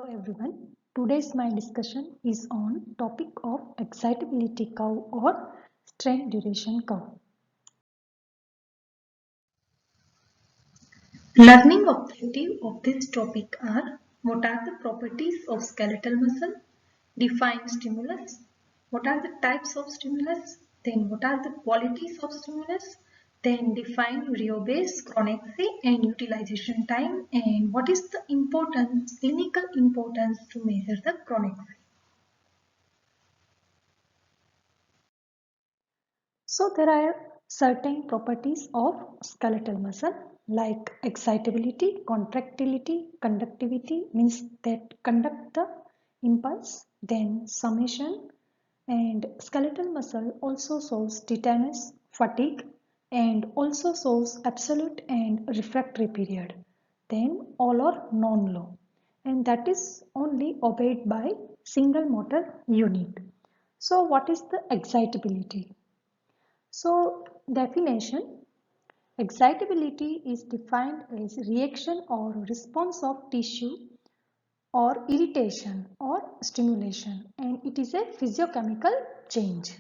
Hello everyone. Today's my discussion is on topic of excitability curve or strength duration curve. Learning objective of this topic are: what are the properties of skeletal muscle, define stimulus, what are the types of stimulus, then what are the qualities of stimulus, then define rheobase, chronaxie and utilization time, and what is the importance, clinical importance to measure the chronaxie. So there are certain properties of skeletal muscle like excitability, contractility, conductivity means that conduct the impulse, then summation, and skeletal muscle also shows tiredness, fatigue, and also shows absolute and refractory period, then all or non-low, and that is only obeyed by single motor unit. So what is the excitability? So definition: excitability is defined as reaction or response of tissue or irritation or stimulation, and it is a physiochemical change.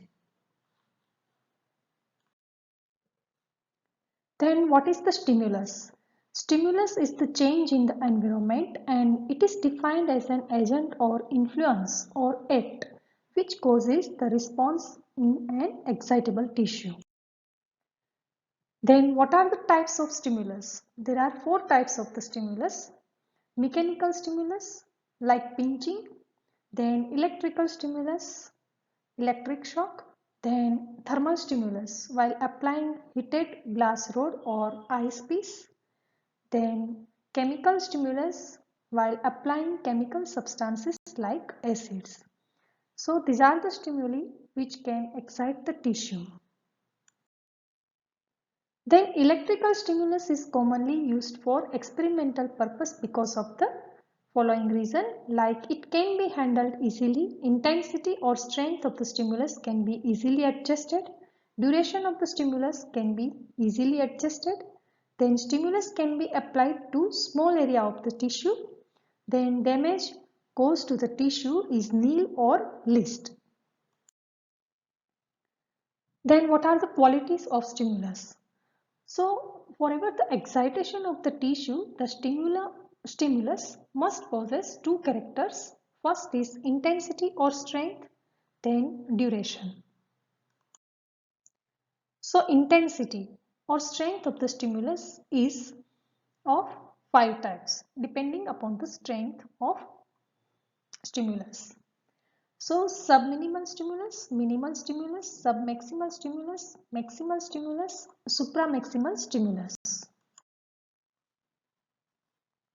Then what is the stimulus? Stimulus is the change in the environment and it is defined as an agent or influence or act which causes the response in an excitable tissue. Then what are the types of stimulus? There are four types of the stimulus: mechanical stimulus like pinching, then electrical stimulus, electric shock, then thermal stimulus while applying heated glass rod or ice piece, then chemical stimulus while applying chemical substances like acids. So these are the stimuli which can excite the tissue. Then electrical stimulus is commonly used for experimental purpose because of the following reason, like it can be handled easily, intensity or strength of the stimulus can be easily adjusted, duration of the stimulus can be easily adjusted, then stimulus can be applied to small area of the tissue, then damage caused to the tissue is nil or least. Then what are the qualities of stimulus? So, whatever the excitation of the tissue, the stimulus must possess two characters. First is intensity or strength, then duration. So, intensity or strength of the stimulus is of 5 types depending upon the strength of stimulus. So, subminimal stimulus, minimal stimulus, submaximal stimulus, maximal stimulus, supramaximal stimulus.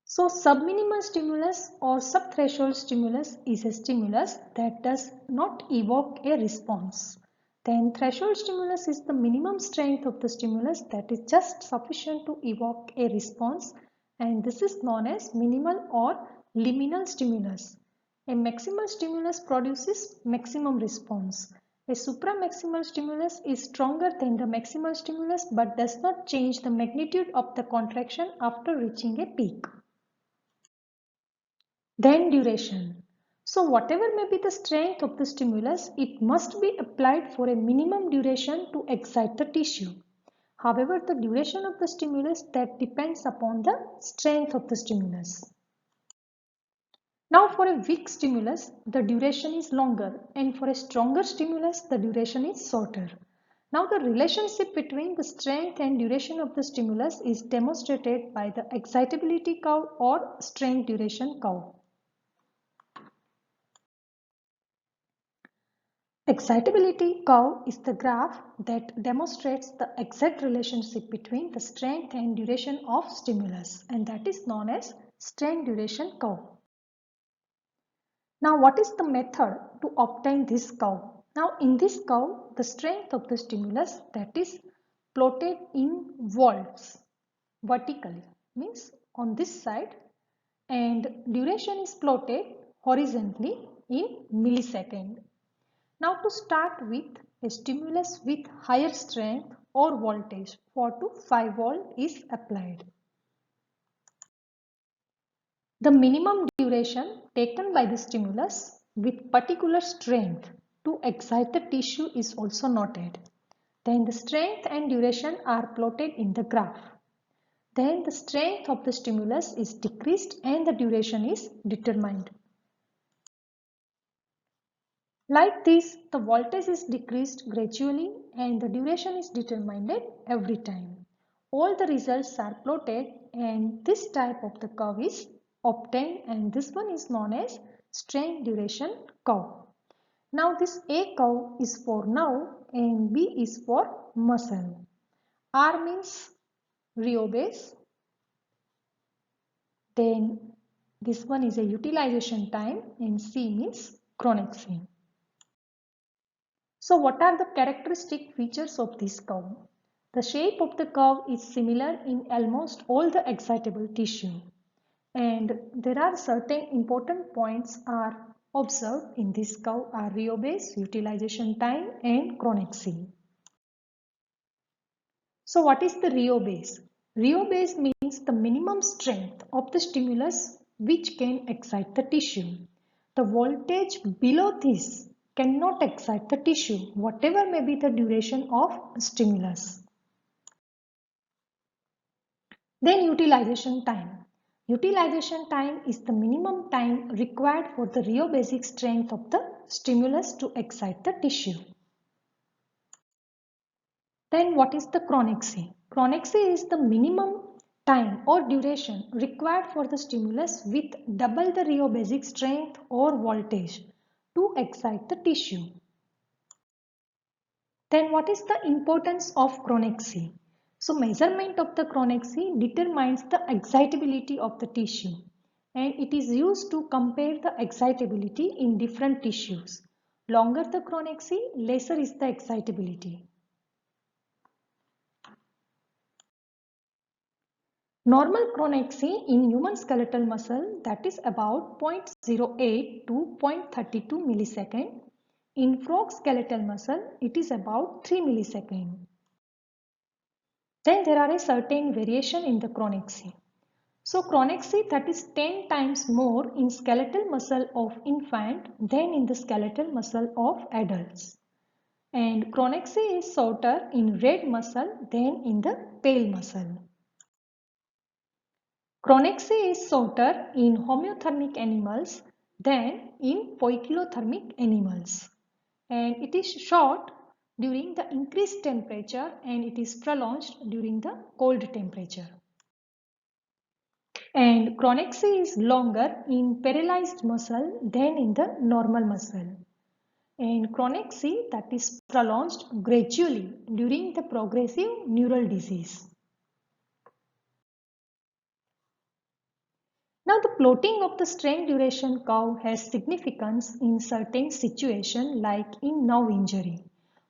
So subminimal stimulus or subthreshold stimulus is a stimulus that does not evoke a response. Then threshold stimulus is the minimum strength of the stimulus that is just sufficient to evoke a response, and this is known as minimal or liminal stimulus. A maximal stimulus produces maximum response. A supramaximal stimulus is stronger than the maximal stimulus but does not change the magnitude of the contraction after reaching a peak. Then duration. So whatever may be the strength of the stimulus, it must be applied for a minimum duration to excite the tissue. However, the duration of the stimulus that depends upon the strength of the stimulus. Now for a weak stimulus, the duration is longer, and for a stronger stimulus, the duration is shorter. Now the relationship between the strength and duration of the stimulus is demonstrated by the excitability curve or strength duration curve. Excitability curve is the graph that demonstrates the exact relationship between the strength and duration of stimulus, and that is known as strength duration curve. Now what is the method to obtain this curve? Now in this curve, the strength of the stimulus that is plotted in volts vertically, means on this side, and duration is plotted horizontally in millisecond. Now to start with, a stimulus with higher strength or voltage 4 to 5 volt is applied. The minimum duration taken by the stimulus with particular strength to excite the tissue is also noted. Then the strength and duration are plotted in the graph. Then the strength of the stimulus is decreased and the duration is determined. Like this, the voltage is decreased gradually and the duration is determined every time. All the results are plotted and this type of the curve is obtained, and this one is known as strength duration curve. Now this A curve is for nerve and B is for muscle. R means rheobase. Then this one is a utilization time and C means chronaxie. So what are the characteristic features of this curve? The shape of the curve is similar in almost all the excitable tissue, and there are certain important points are observed in this curve are rheobase, utilization time and chronaxie. So what is the rheobase? Rheobase means the minimum strength of the stimulus which can excite the tissue. The voltage below this cannot excite the tissue, whatever may be the duration of stimulus. Then utilization time. Utilization time is the minimum time required for the rheobasic strength of the stimulus to excite the tissue. Then what is the chronaxie? Chronaxie is the minimum time or duration required for the stimulus with double the rheobasic strength or voltage to excite the tissue. Then what is the importance of chronaxie? So measurement of the chronaxie determines the excitability of the tissue, and it is used to compare the excitability in different tissues. Longer the chronaxie, lesser is the excitability. Normal chronaxie in human skeletal muscle, that is about 0.08 to 0.32 millisecond. In frog skeletal muscle, it is about 3 millisecond. Then there are a certain variation in the chronaxie. So chronaxie, that is 10 times more in skeletal muscle of infant than in the skeletal muscle of adults. And chronaxie is shorter in red muscle than in the pale muscle. Chronaxie is shorter in homeothermic animals than in poikilothermic animals, and it is short during the increased temperature and it is prolonged during the cold temperature. And chronaxie is longer in paralyzed muscle than in the normal muscle. And chronaxie, that is prolonged gradually during the progressive neural disease. Now the plotting of the strength duration curve has significance in certain situations like in nerve injury.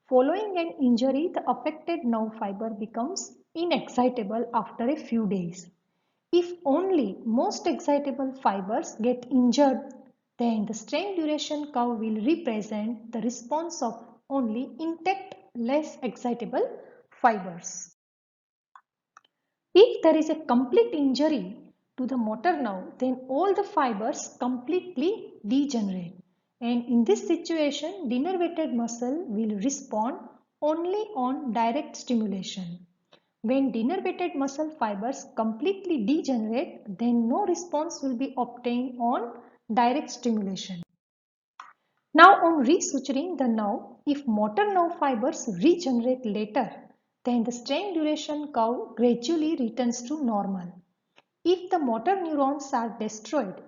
Following an injury, the affected nerve fiber becomes inexcitable after a few days. If only most excitable fibers get injured, then the strength duration curve will represent the response of only intact, less excitable fibers. If there is a complete injury to the motor nerve, then all the fibers completely degenerate. And in this situation, denervated muscle will respond only on direct stimulation. When denervated muscle fibers completely degenerate, then no response will be obtained on direct stimulation. Now on resuturing the nerve, if motor nerve fibers regenerate later, then the strength duration curve gradually returns to normal. If the motor neurons are destroyed,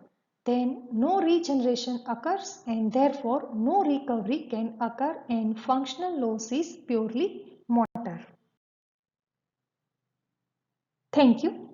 then no regeneration occurs and therefore no recovery can occur and functional loss is purely motor. Thank you.